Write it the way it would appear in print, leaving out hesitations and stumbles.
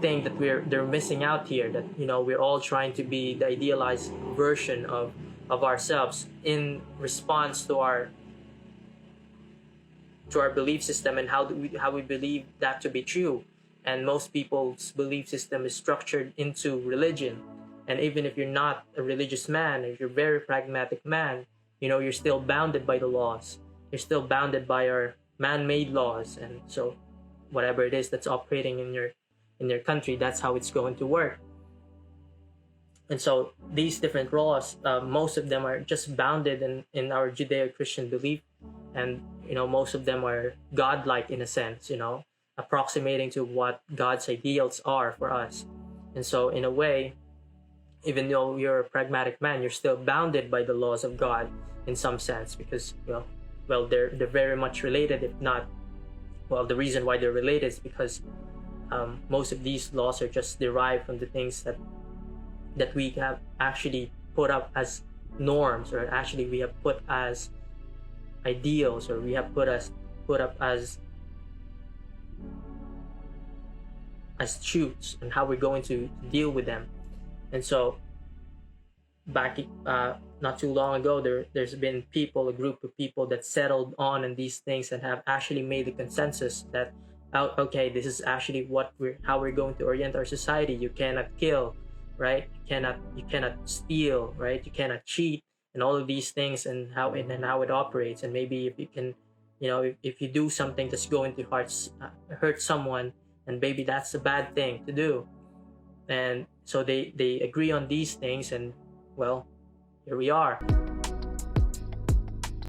thing that they're missing out here, that we're all trying to be the idealized version of ourselves in response to our belief system, and how we believe that to be true. And most people's belief system is structured into religion. And even if you're not a religious man, if you're a very pragmatic man, you're still bounded by the laws. You're still bounded by our man-made laws. And so whatever it is that's operating in your country, that's how it's going to work. And so these different laws, most of them are just bounded in our Judeo-Christian belief. And most of them are godlike in a sense, approximating to what God's ideals are for us. And so in a way, even though you're a pragmatic man, you're still bounded by the laws of God in some sense, because they're very much related. If not, the reason why they're related is because most of these laws are just derived from the things that we have actually put up as norms, or actually we have put as ideals, or we have put up as truths, and how we're going to deal with them. And so back not too long ago, there's been a group of people that settled on these things and have actually made the consensus that, okay, this is actually how we're going to orient our society. You cannot kill, right? You cannot steal, right? You cannot cheat, and all of these things, and how it operates. And maybe if you can, if you do something that's going to hurt someone, and maybe that's a bad thing to do. And so they agree on these things, and here we are.